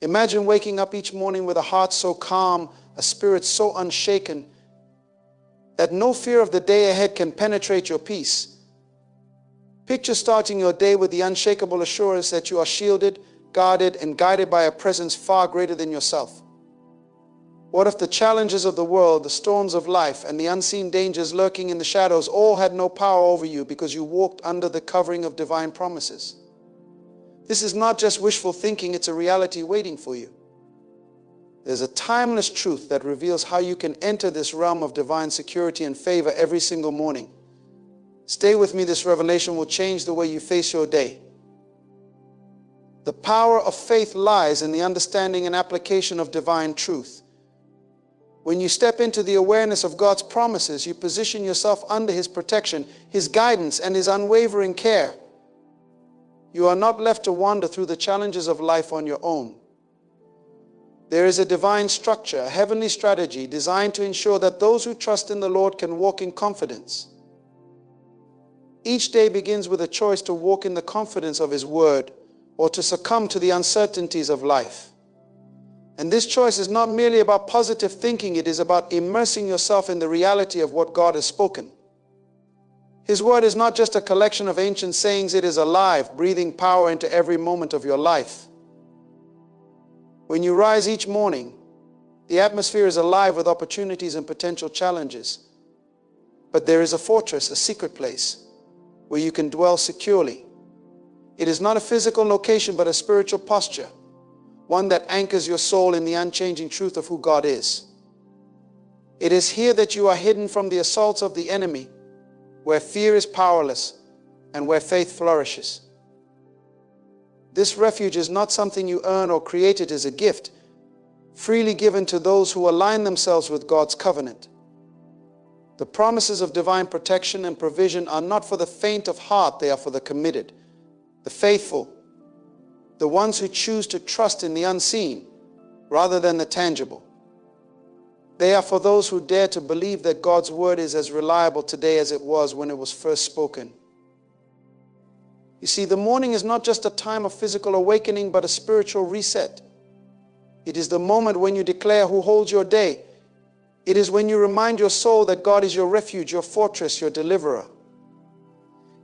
Imagine waking up each morning with a heart so calm, a spirit so unshaken, that no fear of the day ahead can penetrate your peace. Picture starting your day with the unshakable assurance that you are shielded, guarded, and guided by a presence far greater than yourself. What if the challenges of the world, the storms of life, and the unseen dangers lurking in the shadows all had no power over you because you walked under the covering of divine promises? This is not just wishful thinking, it's a reality waiting for you. There's a timeless truth that reveals how you can enter this realm of divine security and favor every single morning. Stay with me, this revelation will change the way you face your day. The power of faith lies in the understanding and application of divine truth. When you step into the awareness of God's promises, you position yourself under His protection, His guidance, and His unwavering care. You are not left to wander through the challenges of life on your own. There is a divine structure, a heavenly strategy designed to ensure that those who trust in the Lord can walk in confidence. Each day begins with a choice to walk in the confidence of His Word or to succumb to the uncertainties of life. And this choice is not merely about positive thinking, it is about immersing yourself in the reality of what God has spoken. His Word is not just a collection of ancient sayings, it is alive, breathing power into every moment of your life. When you rise each morning, the atmosphere is alive with opportunities and potential challenges. But there is a fortress, a secret place, where you can dwell securely. It is not a physical location, but a spiritual posture, one that anchors your soul in the unchanging truth of who God is. It is here that you are hidden from the assaults of the enemy, where fear is powerless and where faith flourishes. This refuge is not something you earn or create, it is a gift, freely given to those who align themselves with God's covenant. The promises of divine protection and provision are not for the faint of heart, they are for the committed, the faithful, the ones who choose to trust in the unseen rather than the tangible. They are for those who dare to believe that God's word is as reliable today as it was when it was first spoken. You see, the morning is not just a time of physical awakening, but a spiritual reset. It is the moment when you declare who holds your day. It is when you remind your soul that God is your refuge, your fortress, your deliverer.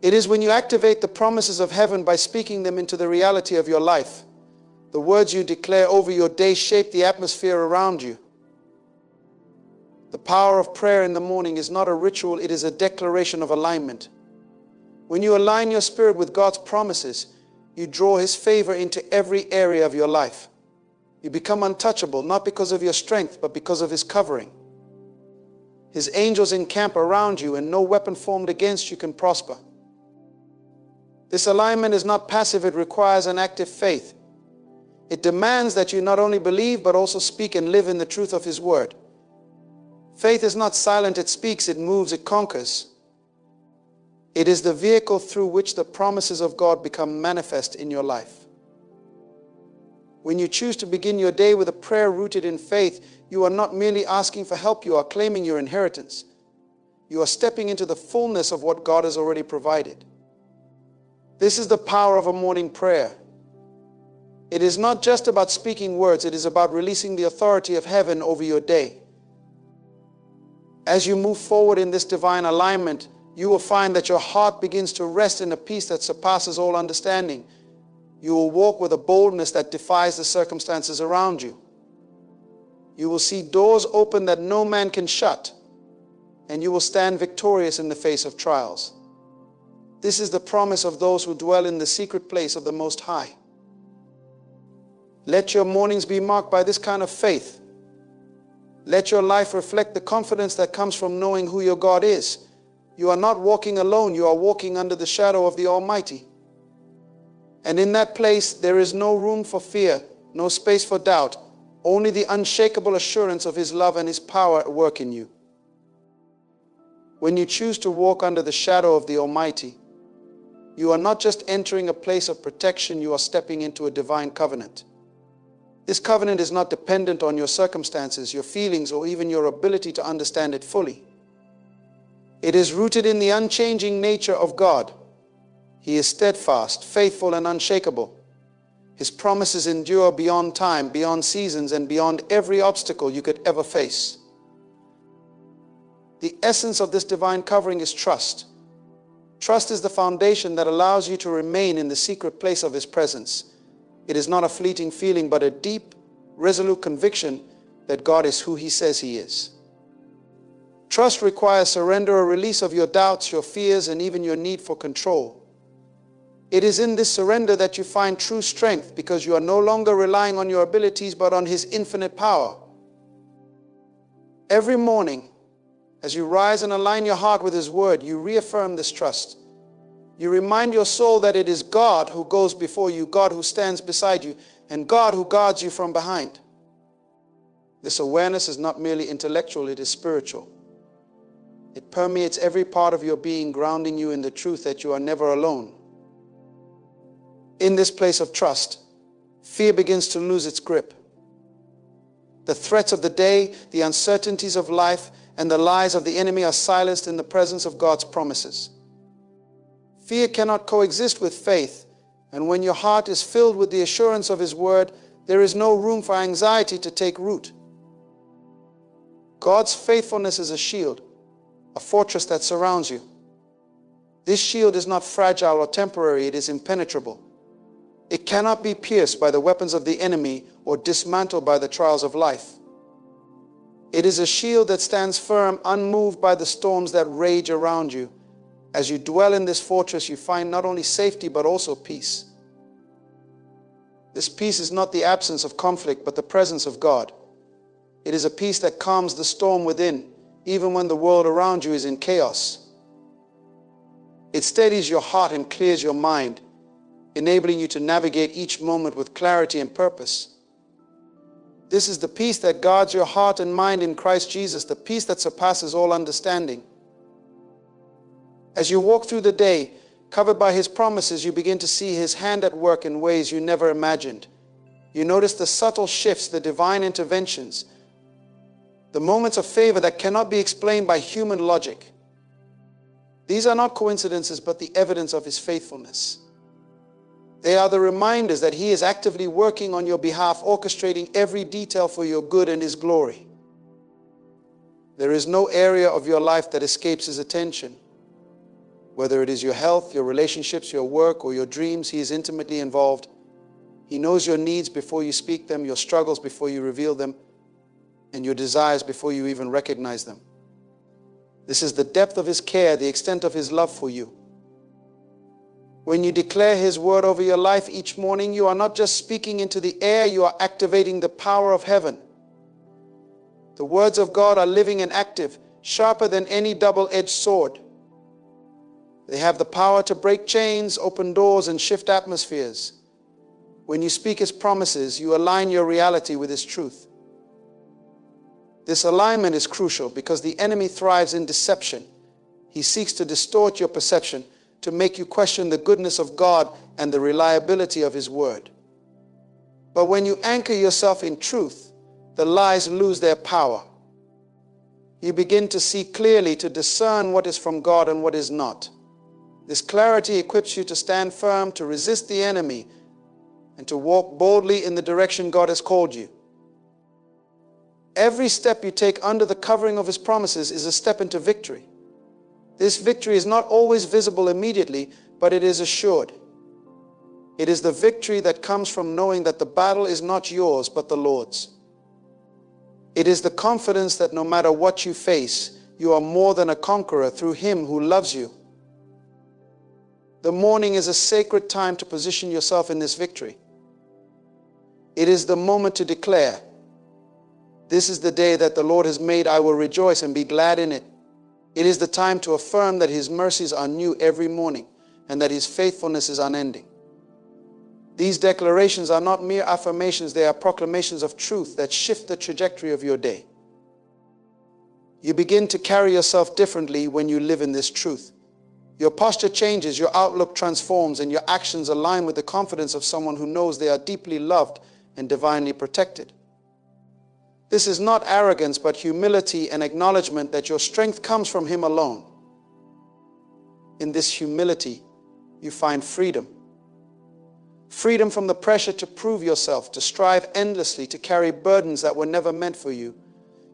It is when you activate the promises of heaven by speaking them into the reality of your life. The words you declare over your day shape the atmosphere around you. The power of prayer in the morning is not a ritual, it is a declaration of alignment. When you align your spirit with God's promises, you draw His favor into every area of your life. You become untouchable, not because of your strength, but because of His covering. His angels encamp around you, and no weapon formed against you can prosper. This alignment is not passive, it requires an active faith. It demands that you not only believe, but also speak and live in the truth of His word. Faith is not silent, it speaks, it moves, it conquers. It is the vehicle through which the promises of God become manifest in your life. When you choose to begin your day with a prayer rooted in faith, you are not merely asking for help, you are claiming your inheritance. You are stepping into the fullness of what God has already provided. This is the power of a morning prayer. It is not just about speaking words, it is about releasing the authority of heaven over your day. As you move forward in this divine alignment, you will find that your heart begins to rest in a peace that surpasses all understanding. You will walk with a boldness that defies the circumstances around you. You will see doors open that no man can shut, and you will stand victorious in the face of trials. This is the promise of those who dwell in the secret place of the Most High. Let your mornings be marked by this kind of faith. Let your life reflect the confidence that comes from knowing who your God is. You are not walking alone, you are walking under the shadow of the Almighty. And in that place, there is no room for fear, no space for doubt, only the unshakable assurance of His love and His power at work in you. When you choose to walk under the shadow of the Almighty, you are not just entering a place of protection, you are stepping into a divine covenant. This covenant is not dependent on your circumstances, your feelings, or even your ability to understand it fully. It is rooted in the unchanging nature of God. He is steadfast, faithful, and unshakable. His promises endure beyond time, beyond seasons, and beyond every obstacle you could ever face. The essence of this divine covering is trust. Trust is the foundation that allows you to remain in the secret place of His presence. It is not a fleeting feeling, but a deep, resolute conviction that God is who He says He is. Trust requires surrender or release of your doubts, your fears, and even your need for control. It is in this surrender that you find true strength, because you are no longer relying on your abilities but on His infinite power. Every morning, as you rise and align your heart with His word, you reaffirm this trust. You remind your soul that it is God who goes before you, God who stands beside you, and God who guards you from behind. This awareness is not merely intellectual, it is spiritual. It permeates every part of your being, grounding you in the truth that you are never alone. In this place of trust, fear begins to lose its grip. The threats of the day, the uncertainties of life, and the lies of the enemy are silenced in the presence of God's promises. Fear cannot coexist with faith, and when your heart is filled with the assurance of His word, there is no room for anxiety to take root. God's faithfulness is a shield, a fortress that surrounds you. This shield is not fragile or temporary, it is impenetrable. It cannot be pierced by the weapons of the enemy or dismantled by the trials of life. It is a shield that stands firm, unmoved by the storms that rage around you. As you dwell in this fortress, you find not only safety but also peace. This peace is not the absence of conflict, but the presence of God. It is a peace that calms the storm within, even when the world around you is in chaos. It steadies your heart and clears your mind, enabling you to navigate each moment with clarity and purpose. This is the peace that guards your heart and mind in Christ Jesus, the peace that surpasses all understanding. As you walk through the day, covered by His promises, you begin to see His hand at work in ways you never imagined. You notice the subtle shifts, the divine interventions, the moments of favor that cannot be explained by human logic. These are not coincidences, but the evidence of His faithfulness. They are the reminders that He is actively working on your behalf, orchestrating every detail for your good and His glory. There is no area of your life that escapes His attention. Whether it is your health, your relationships, your work, or your dreams, He is intimately involved. He knows your needs before you speak them, your struggles before you reveal them, and your desires before you even recognize them. This is the depth of His care, the extent of His love for you. When you declare His word over your life each morning, you are not just speaking into the air, you are activating the power of heaven. The words of God are living and active, sharper than any double-edged sword. They have the power to break chains, open doors, and shift atmospheres. When you speak His promises, you align your reality with His truth. This alignment is crucial because the enemy thrives in deception. He seeks to distort your perception, to make you question the goodness of God and the reliability of His word. But when you anchor yourself in truth, the lies lose their power. You begin to see clearly, to discern what is from God and what is not. This clarity equips you to stand firm, to resist the enemy, and to walk boldly in the direction God has called you. Every step you take under the covering of His promises is a step into victory. This victory is not always visible immediately, but it is assured. It is the victory that comes from knowing that the battle is not yours, but the Lord's. It is the confidence that no matter what you face, you are more than a conqueror through Him who loves you. The morning is a sacred time to position yourself in this victory. It is the moment to declare, "This is the day that the Lord has made. I will rejoice and be glad in it." It is the time to affirm that His mercies are new every morning and that His faithfulness is unending. These declarations are not mere affirmations, they are proclamations of truth that shift the trajectory of your day. You begin to carry yourself differently when you live in this truth. Your posture changes, your outlook transforms, and your actions align with the confidence of someone who knows they are deeply loved and divinely protected. This is not arrogance, but humility and acknowledgement that your strength comes from Him alone. In this humility, you find freedom. freedom from the pressure to prove yourself, to strive endlessly, to carry burdens that were never meant for you.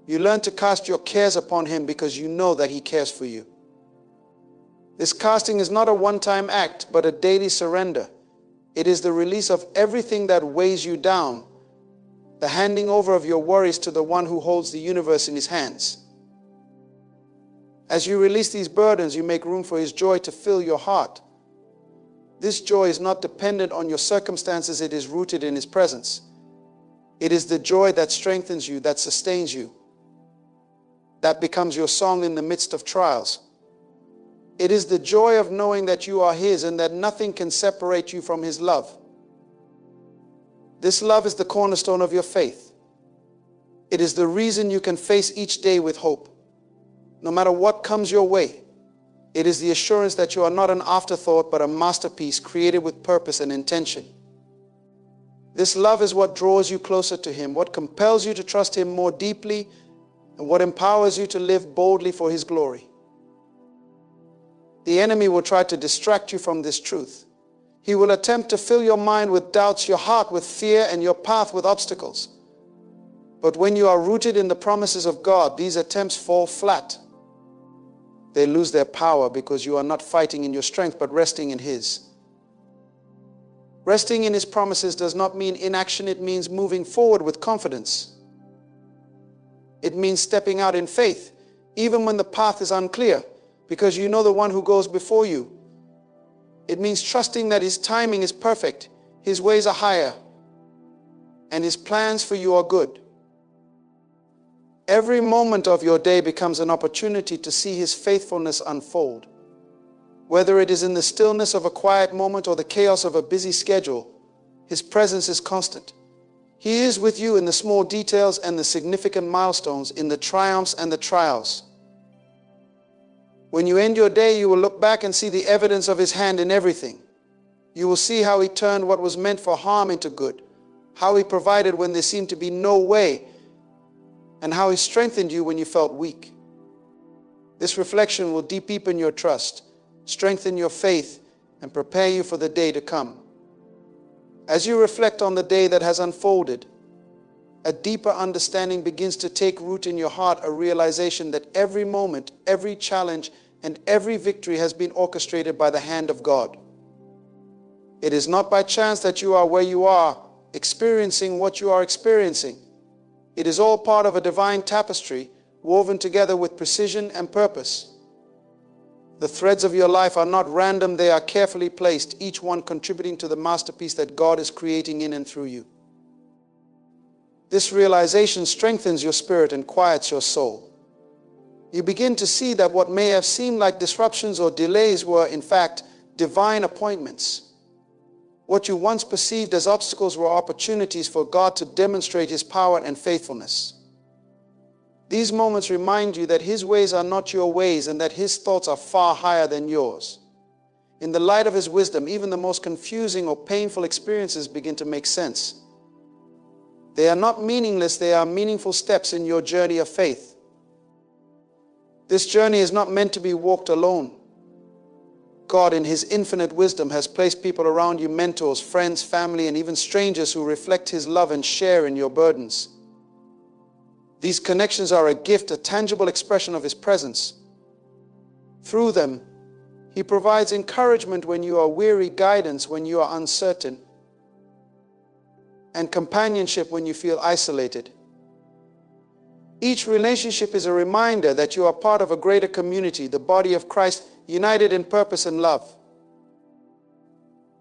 You learn to cast your cares upon him because you know that he cares for you. This casting is not a one-time act, but a daily surrender. It is the release of everything that weighs you down, the handing over of your worries to the one who holds the universe in his hands. As you release these burdens, you make room for his joy to fill your heart. This joy is not dependent on your circumstances, it is rooted in his presence. It is the joy that strengthens you, that sustains you, that becomes your song in the midst of trials. It is the joy of knowing that you are his and that nothing can separate you from his love. This love is the cornerstone of your faith. It is the reason you can face each day with hope, no matter what comes your way. It is the assurance that you are not an afterthought, but a masterpiece created with purpose and intention. This love is what draws you closer to him, what compels you to trust him more deeply, and what empowers you to live boldly for his glory. The enemy will try to distract you from this truth. He will attempt to fill your mind with doubts, your heart with fear, and your path with obstacles. But when you are rooted in the promises of God, these attempts fall flat. They lose their power because you are not fighting in your strength, but resting in his. Resting in his promises does not mean inaction. It means moving forward with confidence. It means stepping out in faith, even when the path is unclear, because you know the one who goes before you. It means trusting that his timing is perfect, his ways are higher, and his plans for you are good. Every moment of your day becomes an opportunity to see his faithfulness unfold. Whether it is in the stillness of a quiet moment or the chaos of a busy schedule, his presence is constant. He is with you in the small details and the significant milestones, in the triumphs and the trials. When you end your day, you will look back and see the evidence of his hand in everything. You will see how he turned what was meant for harm into good, how he provided when there seemed to be no way, and how he strengthened you when you felt weak. This reflection will deepen your trust, strengthen your faith, and prepare you for the day to come. As you reflect on the day that has unfolded, a deeper understanding begins to take root in your heart, a realization that every moment, every challenge, and every victory has been orchestrated by the hand of God. It is not by chance that you are where you are, experiencing what you are experiencing. It is all part of a divine tapestry woven together with precision and purpose. The threads of your life are not random, they are carefully placed, each one contributing to the masterpiece that God is creating in and through you. This realization strengthens your spirit and quiets your soul. You begin to see that what may have seemed like disruptions or delays were, in fact, divine appointments. What you once perceived as obstacles were opportunities for God to demonstrate his power and faithfulness. These moments remind you that his ways are not your ways and that his thoughts are far higher than yours. In the light of his wisdom, even the most confusing or painful experiences begin to make sense. They are not meaningless, they are meaningful steps in your journey of faith. This journey is not meant to be walked alone. God, in his infinite wisdom, has placed people around you, mentors, friends, family, and even strangers who reflect his love and share in your burdens. These connections are a gift, a tangible expression of his presence. Through them, he provides encouragement when you are weary, guidance when you are uncertain, and companionship when you feel isolated. Each relationship is a reminder that you are part of a greater community, the body of Christ, united in purpose and love.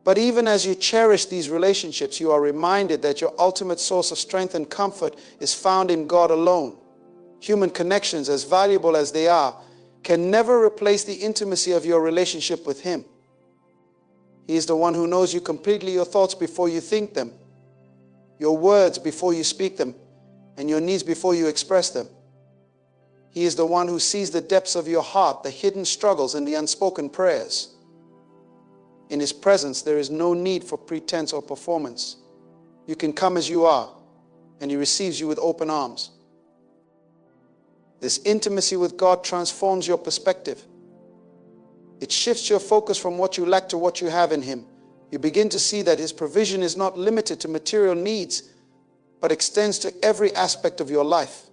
But even as you cherish these relationships, you are reminded that your ultimate source of strength and comfort is found in God alone. Human connections, as valuable as they are, can never replace the intimacy of your relationship with him. He is the one who knows you completely, your thoughts before you think them, your words before you speak them, and your needs before you express them. He is the one who sees the depths of your heart, the hidden struggles and the unspoken prayers. In his presence, there is no need for pretense or performance. You can come as you are, and he receives you with open arms. This intimacy with God transforms your perspective. It shifts your focus from what you lack to what you have in him, You begin to see that his provision is not limited to material needs, but extends to every aspect of your life.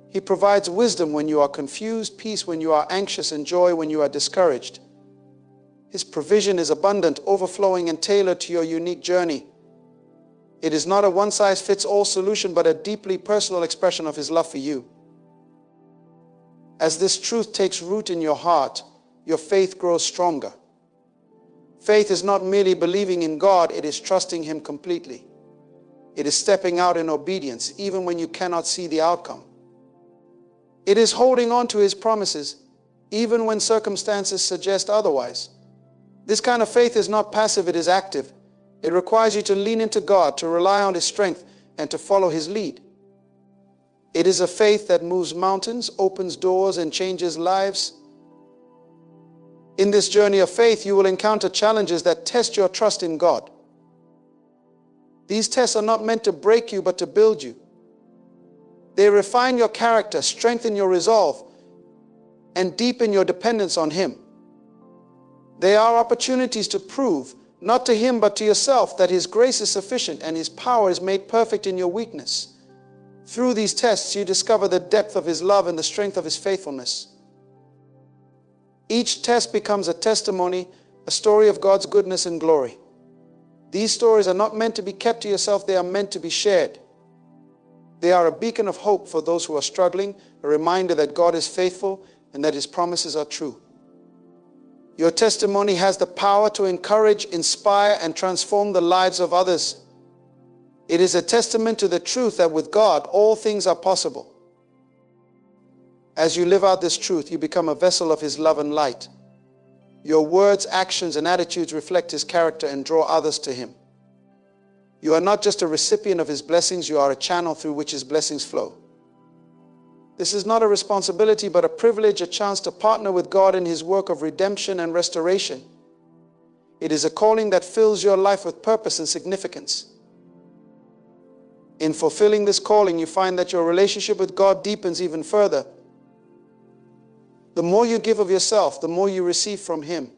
He provides wisdom when you are confused, peace when you are anxious, and joy when you are discouraged. His provision is abundant, overflowing, and tailored to your unique journey. It is not a one-size-fits-all solution, but a deeply personal expression of his love for you. As this truth takes root in your heart, your faith grows stronger. Faith is not merely believing in God, it is trusting him completely. It is stepping out in obedience, even when you cannot see the outcome. It is holding on to his promises, even when circumstances suggest otherwise. This kind of faith is not passive, it is active. It requires you to lean into God, to rely on his strength, and to follow his lead. It is a faith that moves mountains, opens doors, and changes lives. In this journey of faith, you will encounter challenges that test your trust in God. These tests are not meant to break you, but to build you. They refine your character, strengthen your resolve, and deepen your dependence on him. They are opportunities to prove, not to him but to yourself, that his grace is sufficient and his power is made perfect in your weakness. Through these tests, you discover the depth of his love and the strength of his faithfulness. Each test becomes a testimony, a story of God's goodness and glory. These stories are not meant to be kept to yourself, they are meant to be shared. They are a beacon of hope for those who are struggling, a reminder that God is faithful and that his promises are true. Your testimony has the power to encourage, inspire, and transform the lives of others. It is a testament to the truth that with God, all things are possible. As you live out this truth, you become a vessel of his love and light. Your words, actions, and attitudes reflect his character and draw others to him. You are not just a recipient of his blessings, you are a channel through which his blessings flow. This is not a responsibility, but a privilege, a chance to partner with God in his work of redemption and restoration. It is a calling that fills your life with purpose and significance. In fulfilling this calling, you find that your relationship with God deepens even further. The more you give of yourself, the more you receive from him.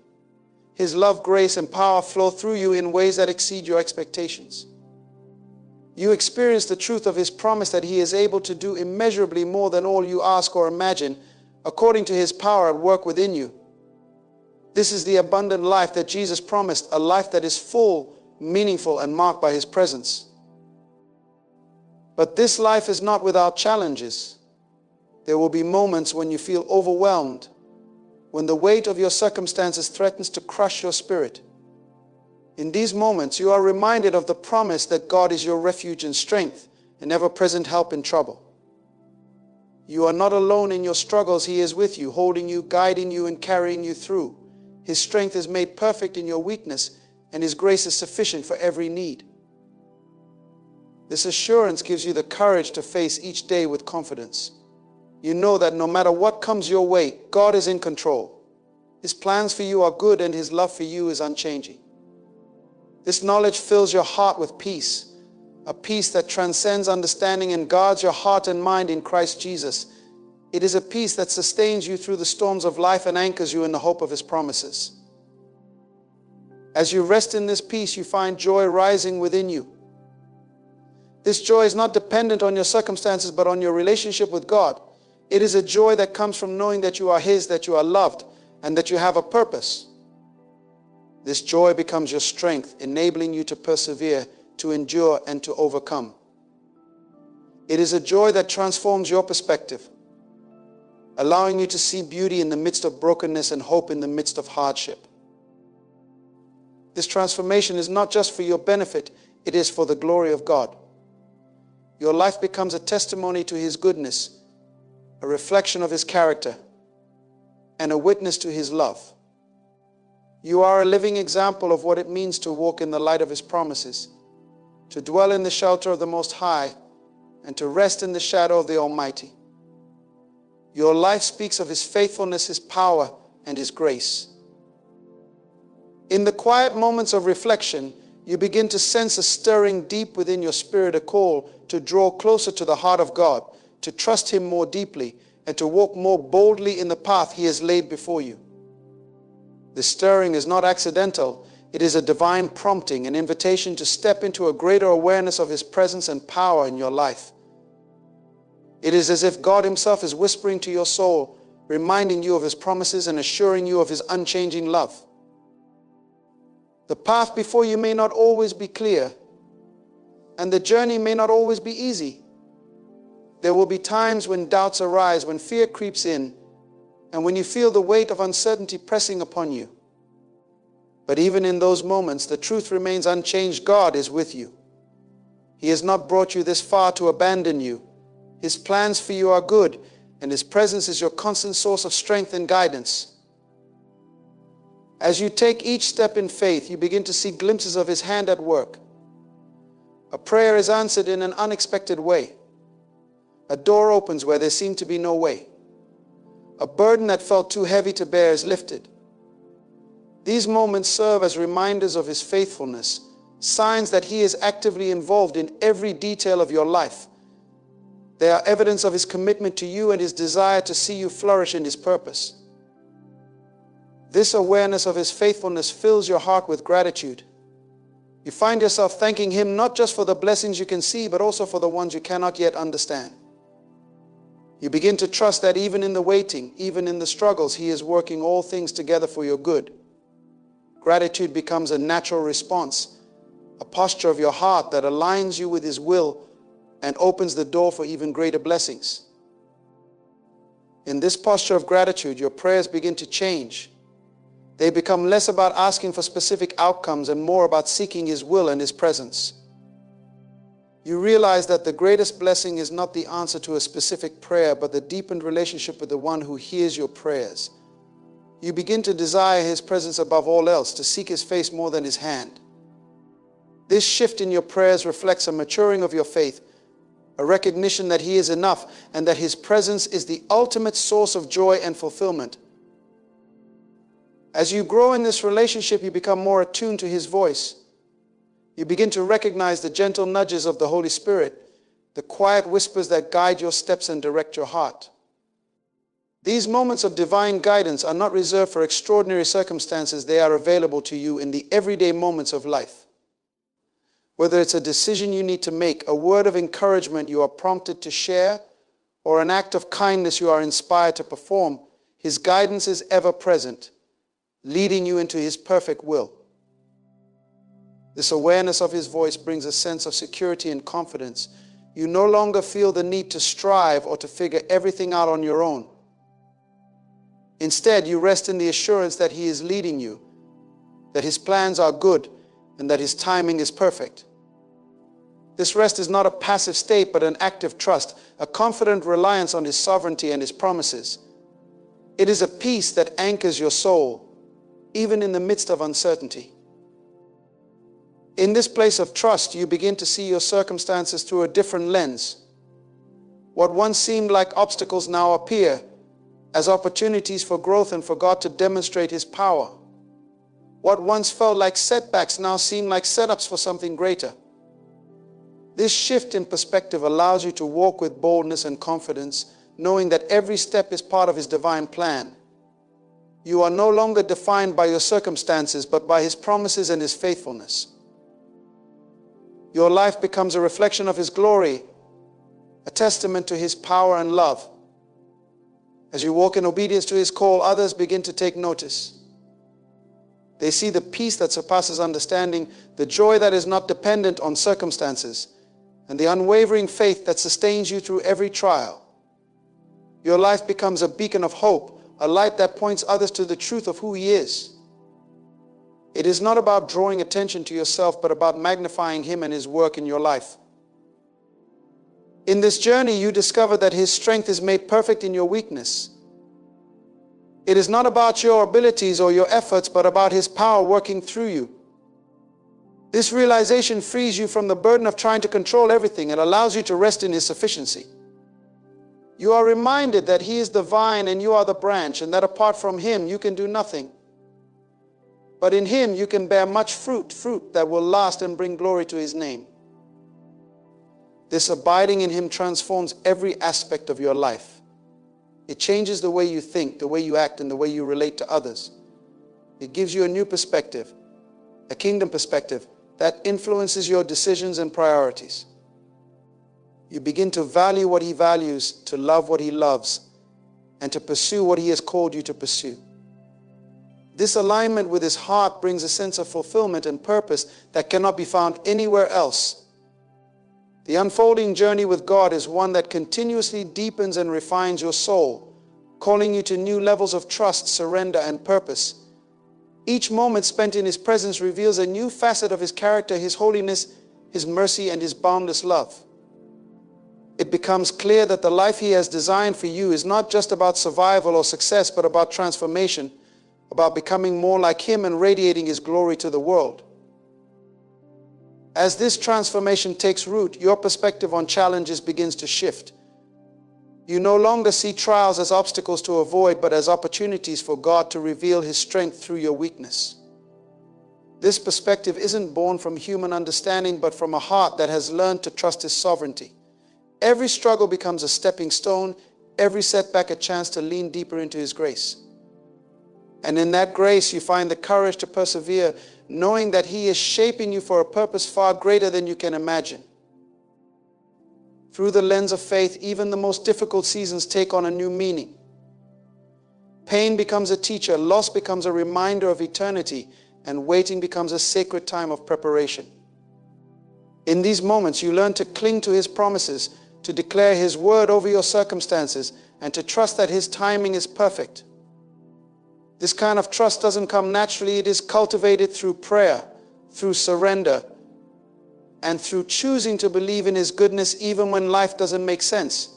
His love, grace, and power flow through you in ways that exceed your expectations. You experience the truth of his promise that he is able to do immeasurably more than all you ask or imagine, according to his power at work within you. This is the abundant life that Jesus promised, a life that is full, meaningful, and marked by his presence. But this life is not without challenges. There will be moments when you feel overwhelmed, when the weight of your circumstances threatens to crush your spirit. In these moments, you are reminded of the promise that God is your refuge and strength, an ever-present help in trouble. You are not alone in your struggles. He is with you, holding you, guiding you, and carrying you through. His strength is made perfect in your weakness, and his grace is sufficient for every need. This assurance gives you the courage to face each day with confidence. You know that no matter what comes your way, God is in control. His plans for you are good, and his love for you is unchanging. This knowledge fills your heart with peace, a peace that transcends understanding and guards your heart and mind in Christ Jesus. It is a peace that sustains you through the storms of life and anchors you in the hope of his promises. As you rest in this peace, you find joy rising within you. This joy is not dependent on your circumstances, but on your relationship with God. It is a joy that comes from knowing that you are his, that you are loved, and that you have a purpose. This joy becomes your strength, enabling you to persevere, to endure, and to overcome. It is a joy that transforms your perspective, allowing you to see beauty in the midst of brokenness and hope in the midst of hardship. This transformation is not just for your benefit, it is for the glory of God. Your life becomes a testimony to his goodness, a reflection of his character, and a witness to his love. You are a living example of what it means to walk in the light of his promises, to dwell in the shelter of the Most High, and to rest in the shadow of the Almighty. Your life speaks of his faithfulness, his power, and his grace. In the quiet moments of reflection, you begin to sense a stirring deep within your spirit, a call to draw closer to the heart of God, to trust him more deeply, and to walk more boldly in the path he has laid before you. This stirring is not accidental. It is a divine prompting, an invitation to step into a greater awareness of His presence and power in your life. It is as if God Himself is whispering to your soul, reminding you of His promises and assuring you of His unchanging love. The path before you may not always be clear, and the journey may not always be easy. There will be times when doubts arise, when fear creeps in, and when you feel the weight of uncertainty pressing upon you. But even in those moments, the truth remains unchanged. God is with you. He has not brought you this far to abandon you. His plans for you are good, and His presence is your constant source of strength and guidance. As you take each step in faith, you begin to see glimpses of His hand at work. A prayer is answered in an unexpected way. A door opens where there seemed to be no way. A burden that felt too heavy to bear is lifted. These moments serve as reminders of His faithfulness, signs that He is actively involved in every detail of your life. They are evidence of His commitment to you and His desire to see you flourish in His purpose. This awareness of His faithfulness fills your heart with gratitude. You find yourself thanking Him not just for the blessings you can see, but also for the ones you cannot yet understand. You begin to trust that even in the waiting, even in the struggles, He is working all things together for your good. Gratitude becomes a natural response, a posture of your heart that aligns you with His will and opens the door for even greater blessings. In this posture of gratitude, your prayers begin to change. They become less about asking for specific outcomes and more about seeking His will and His presence. You realize that the greatest blessing is not the answer to a specific prayer, but the deepened relationship with the one who hears your prayers. You begin to desire His presence above all else, to seek His face more than His hand. This shift in your prayers reflects a maturing of your faith, a recognition that He is enough and that His presence is the ultimate source of joy and fulfillment. As you grow in this relationship, you become more attuned to His voice. You begin to recognize the gentle nudges of the Holy Spirit, the quiet whispers that guide your steps and direct your heart. These moments of divine guidance are not reserved for extraordinary circumstances. They are available to you in the everyday moments of life. Whether it's a decision you need to make, a word of encouragement you are prompted to share, or an act of kindness you are inspired to perform, His guidance is ever present, leading you into His perfect will. This awareness of His voice brings a sense of security and confidence. You no longer feel the need to strive or to figure everything out on your own. Instead, you rest in the assurance that He is leading you, that His plans are good, and that His timing is perfect. This rest is not a passive state, but an active trust, a confident reliance on His sovereignty and His promises. It is a peace that anchors your soul, even in the midst of uncertainty. In this place of trust, you begin to see your circumstances through a different lens. What once seemed like obstacles now appear as opportunities for growth and for God to demonstrate His power. What once felt like setbacks now seem like setups for something greater. This shift in perspective allows you to walk with boldness and confidence, knowing that every step is part of His divine plan. You are no longer defined by your circumstances, but by His promises and His faithfulness. Your life becomes a reflection of His glory, a testament to His power and love. As you walk in obedience to His call, others begin to take notice. They see the peace that surpasses understanding, the joy that is not dependent on circumstances, and the unwavering faith that sustains you through every trial. Your life becomes a beacon of hope, a light that points others to the truth of who He is. It is not about drawing attention to yourself, but about magnifying Him and His work in your life. In this journey, you discover that His strength is made perfect in your weakness. It is not about your abilities or your efforts, but about His power working through you. This realization frees you from the burden of trying to control everything and allows you to rest in His sufficiency. You are reminded that He is the vine and you are the branch, and that apart from Him, you can do nothing. But in Him, you can bear much fruit that will last and bring glory to His name. This abiding in Him transforms every aspect of your life. It changes the way you think, the way you act, and the way you relate to others. It gives you a new perspective, a kingdom perspective that influences your decisions and priorities. You begin to value what he values, to love what he loves, and to pursue what he has called you to pursue. This alignment with his heart brings a sense of fulfillment and purpose that cannot be found anywhere else. The unfolding journey with God is one that continuously deepens and refines your soul, calling you to new levels of trust, surrender, and purpose. Each moment spent in his presence reveals a new facet of his character, his holiness, his mercy, and his boundless love. It becomes clear that the life he has designed for you is not just about survival or success, but about transformation, about becoming more like him and radiating his glory to the world. As this transformation takes root, your perspective on challenges begins to shift. You no longer see trials as obstacles to avoid, but as opportunities for God to reveal his strength through your weakness. This perspective isn't born from human understanding, but from a heart that has learned to trust his sovereignty. Every struggle becomes a stepping stone, every setback a chance to lean deeper into his grace. And in that grace, you find the courage to persevere, knowing that he is shaping you for a purpose far greater than you can imagine. Through the lens of faith, even the most difficult seasons take on a new meaning. Pain becomes a teacher, loss becomes a reminder of eternity, and waiting becomes a sacred time of preparation. In these moments, you learn to cling to his promises, to declare his word over your circumstances, and to trust that his timing is perfect. This kind of trust doesn't come naturally. It is cultivated through prayer, through surrender, and through choosing to believe in his goodness even when life doesn't make sense.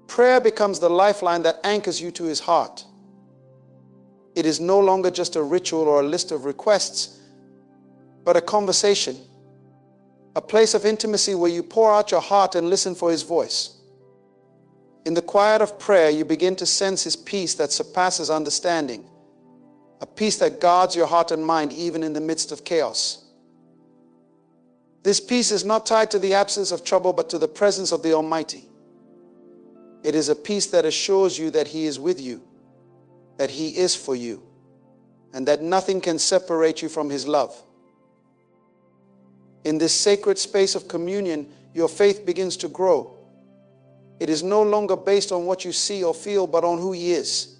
Prayer becomes the lifeline that anchors you to his heart. It is no longer just a ritual or a list of requests, but a conversation, a place of intimacy where you pour out your heart and listen for his voice. In the quiet of prayer, you begin to sense his peace that surpasses understanding, a peace that guards your heart and mind even in the midst of chaos. This peace is not tied to the absence of trouble, but to the presence of the Almighty. It is a peace that assures you that he is with you, that he is for you, and that nothing can separate you from his love. In this sacred space of communion, your faith begins to grow. It is no longer based on what you see or feel, but on who he is.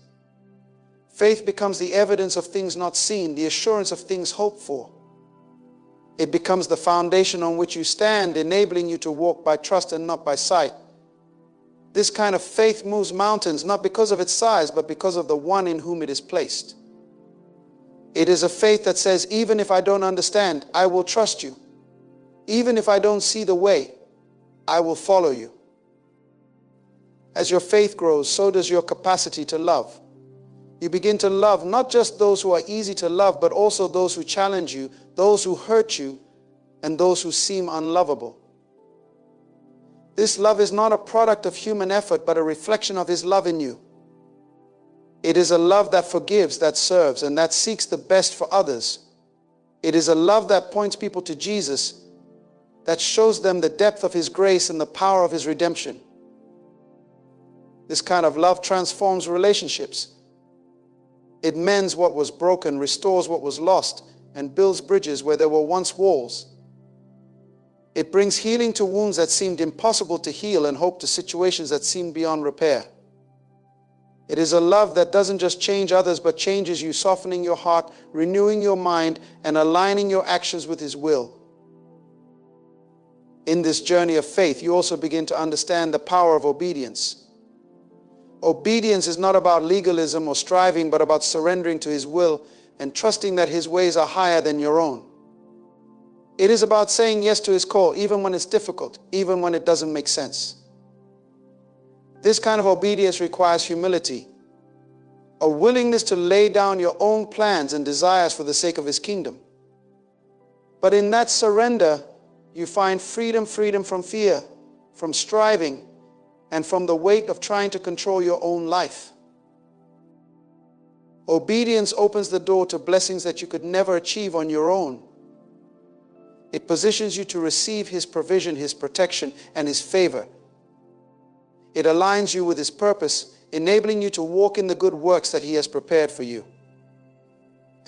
Faith becomes the evidence of things not seen, the assurance of things hoped for. It becomes the foundation on which you stand, enabling you to walk by trust and not by sight. This kind of faith moves mountains, not because of its size, but because of the one in whom it is placed. It is a faith that says, even if I don't understand, I will trust you. Even if I don't see the way, I will follow you. As your faith grows, so does your capacity to love. You begin to love not just those who are easy to love, but also those who challenge you, those who hurt you, and those who seem unlovable. This love is not a product of human effort, but a reflection of his love in you. It is a love that forgives, that serves, and that seeks the best for others. It is a love that points people to Jesus, that shows them the depth of his grace and the power of his redemption. This kind of love transforms relationships. It mends what was broken, restores what was lost, and builds bridges where there were once walls. It brings healing to wounds that seemed impossible to heal and hope to situations that seemed beyond repair. It is a love that doesn't just change others, but changes you, softening your heart, renewing your mind, and aligning your actions with his will. In this journey of faith, you also begin to understand the power of obedience. Obedience is not about legalism or striving, but about surrendering to his will and trusting that his ways are higher than your own. It is about saying yes to his call, even when it's difficult, even when it doesn't make sense. This kind of obedience requires humility, a willingness to lay down your own plans and desires for the sake of his kingdom. But in that surrender, you find freedom from fear, from striving, and from the weight of trying to control your own life. Obedience opens the door to blessings that you could never achieve on your own. It positions you to receive his provision, his protection, and his favor. It aligns you with his purpose, enabling you to walk in the good works that he has prepared for you.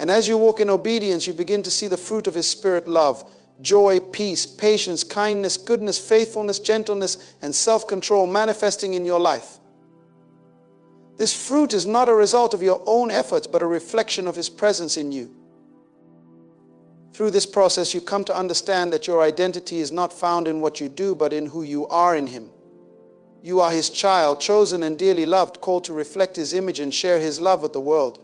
And as you walk in obedience, you begin to see the fruit of His Spirit: love, joy, peace, patience, kindness, goodness, faithfulness, gentleness, and self-control manifesting in your life. This fruit is not a result of your own efforts, but a reflection of His presence in you. Through this process, you come to understand that your identity is not found in what you do, but in who you are in Him. You are His child, chosen and dearly loved, called to reflect His image and share His love with the world.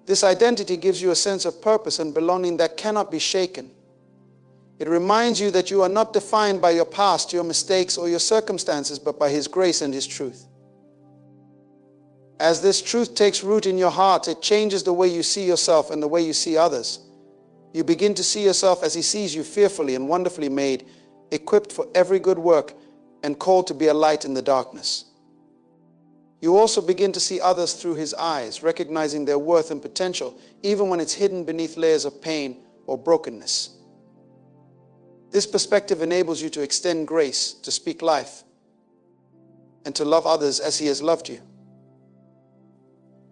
This identity gives you a sense of purpose and belonging that cannot be shaken. It reminds you that you are not defined by your past, your mistakes, or your circumstances, but by His grace and His truth. As this truth takes root in your heart, it changes the way you see yourself and the way you see others. You begin to see yourself as He sees you, fearfully and wonderfully made, equipped for every good work, and called to be a light in the darkness. You also begin to see others through His eyes, recognizing their worth and potential, even when it's hidden beneath layers of pain or brokenness. This perspective enables you to extend grace, to speak life, and to love others as He has loved you.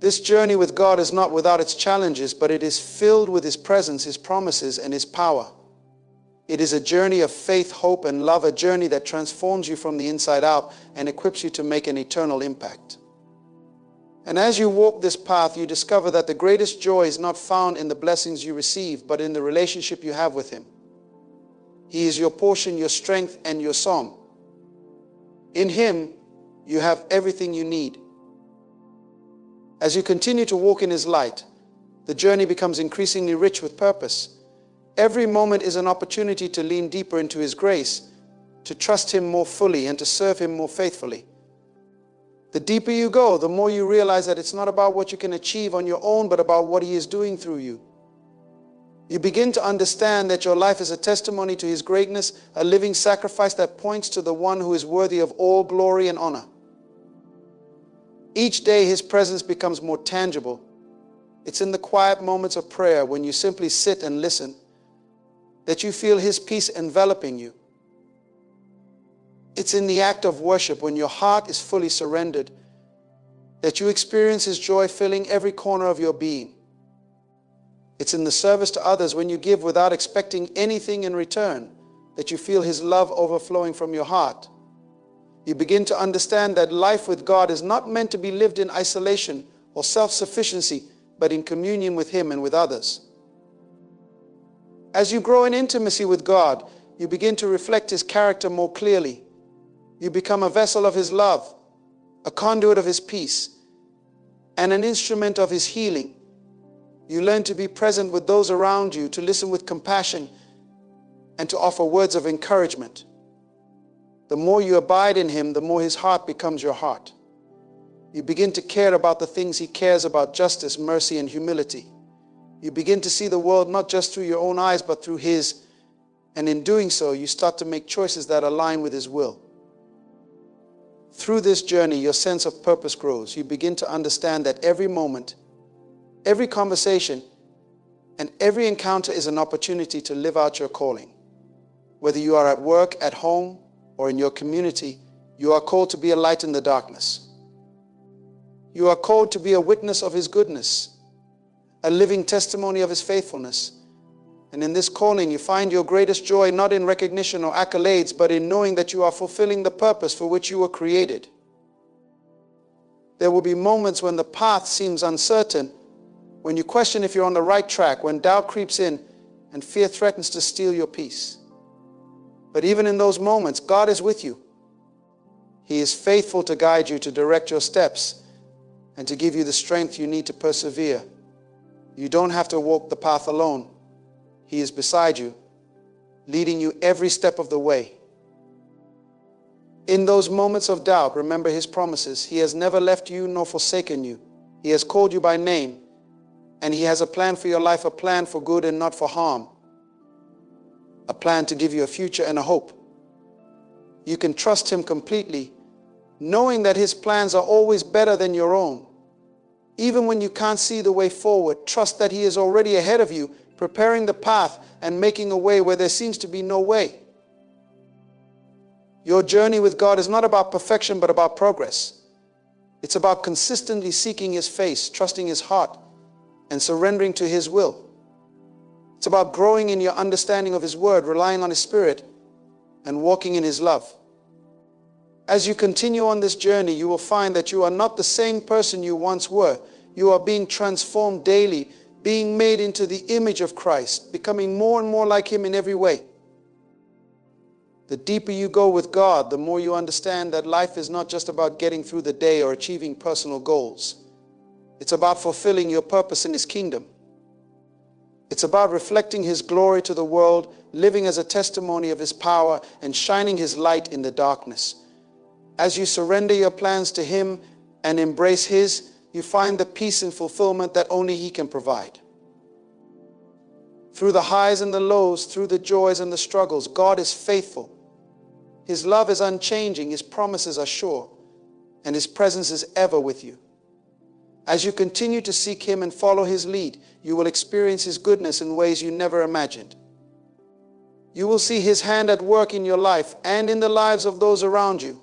This journey with God is not without its challenges, but it is filled with His presence, His promises, and His power. It is a journey of faith, hope, and love, a journey that transforms you from the inside out and equips you to make an eternal impact. And as you walk this path, you discover that the greatest joy is not found in the blessings you receive, but in the relationship you have with Him. He is your portion, your strength, and your song. In Him, you have everything you need. As you continue to walk in His light, the journey becomes increasingly rich with purpose. Every moment is an opportunity to lean deeper into His grace, to trust Him more fully, and to serve Him more faithfully. The deeper you go, the more you realize that it's not about what you can achieve on your own, but about what He is doing through you. You begin to understand that your life is a testimony to His greatness, a living sacrifice that points to the one who is worthy of all glory and honor. Each day His presence becomes more tangible. It's in the quiet moments of prayer, when you simply sit and listen, that you feel His peace enveloping you. It's in the act of worship, when your heart is fully surrendered, that you experience His joy filling every corner of your being. It's in the service to others, when you give without expecting anything in return, that you feel His love overflowing from your heart. You begin to understand that life with God is not meant to be lived in isolation or self-sufficiency, but in communion with Him and with others. As you grow in intimacy with God, you begin to reflect His character more clearly. You become a vessel of His love, a conduit of His peace, and an instrument of His healing. You learn to be present with those around you, to listen with compassion, and to offer words of encouragement. The more you abide in Him, the more His heart becomes your heart. You begin to care about the things He cares about: justice, mercy, and humility. You begin to see the world not just through your own eyes, but through His. And in doing so, you start to make choices that align with His will. Through this journey, your sense of purpose grows. You begin to understand that every moment, every conversation, and every encounter is an opportunity to live out your calling. Whether you are at work, at home, or in your community, you are called to be a light in the darkness. You are called to be a witness of His goodness, a living testimony of His faithfulness. And in this calling, you find your greatest joy not in recognition or accolades, but in knowing that you are fulfilling the purpose for which you were created. There will be moments when the path seems uncertain, when you question if you're on the right track, when doubt creeps in and fear threatens to steal your peace. But even in those moments, God is with you. He is faithful to guide you, to direct your steps, and to give you the strength you need to persevere. You don't have to walk the path alone. He is beside you, leading you every step of the way. In those moments of doubt, remember His promises. He has never left you nor forsaken you. He has called you by name, and He has a plan for your life, a plan for good and not for harm, a plan to give you a future and a hope. You can trust Him completely, knowing that His plans are always better than your own. Even when you can't see the way forward, trust that He is already ahead of you, preparing the path and making a way where there seems to be no way. Your journey with God is not about perfection, but about progress. It's about consistently seeking His face, trusting His heart, and surrendering to His will. It's about growing in your understanding of His Word, relying on His Spirit, and walking in His love. As you continue on this journey, you will find that you are not the same person you once were. You are being transformed daily, being made into the image of Christ, becoming more and more like Him in every way. The deeper you go with God, the more you understand that life is not just about getting through the day or achieving personal goals. It's about fulfilling your purpose in His kingdom. It's about reflecting His glory to the world, living as a testimony of His power, and shining His light in the darkness. As you surrender your plans to Him and embrace His, you find the peace and fulfillment that only He can provide. Through the highs and the lows, through the joys and the struggles, God is faithful. His love is unchanging, His promises are sure, and His presence is ever with you. As you continue to seek Him and follow His lead, you will experience His goodness in ways you never imagined. You will see His hand at work in your life and in the lives of those around you.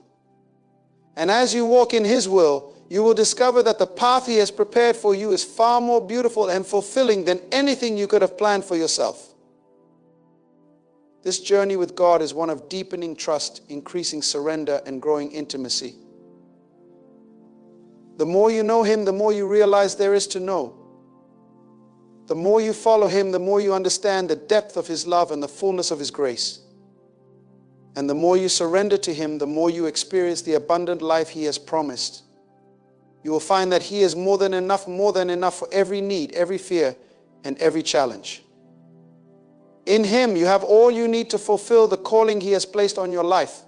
And as you walk in His will, you will discover that the path He has prepared for you is far more beautiful and fulfilling than anything you could have planned for yourself. This journey with God is one of deepening trust, increasing surrender, and growing intimacy. The more you know Him, the more you realize there is to know. The more you follow Him, the more you understand the depth of His love and the fullness of His grace. And the more you surrender to Him, the more you experience the abundant life He has promised. You will find that He is more than enough for every need, every fear, and every challenge. In Him, you have all you need to fulfill the calling He has placed on your life.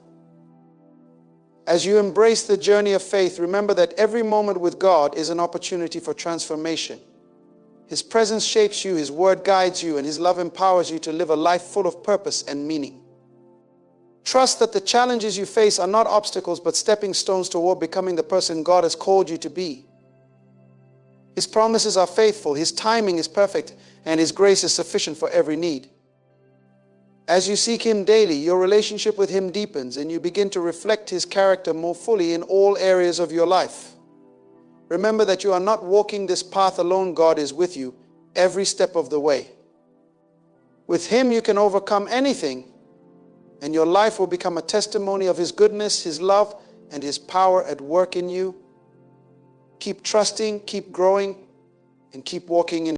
As you embrace the journey of faith, remember that every moment with God is an opportunity for transformation. His presence shapes you, His Word guides you, and His love empowers you to live a life full of purpose and meaning. Trust that the challenges you face are not obstacles, but stepping stones toward becoming the person God has called you to be. His promises are faithful, His timing is perfect, and His grace is sufficient for every need. As you seek Him daily, your relationship with Him deepens, and you begin to reflect His character more fully in all areas of your life. Remember that you are not walking this path alone. God is with you every step of the way. With Him, you can overcome anything, and your life will become a testimony of His goodness, His love, and His power at work in you. Keep trusting, keep growing, and keep walking in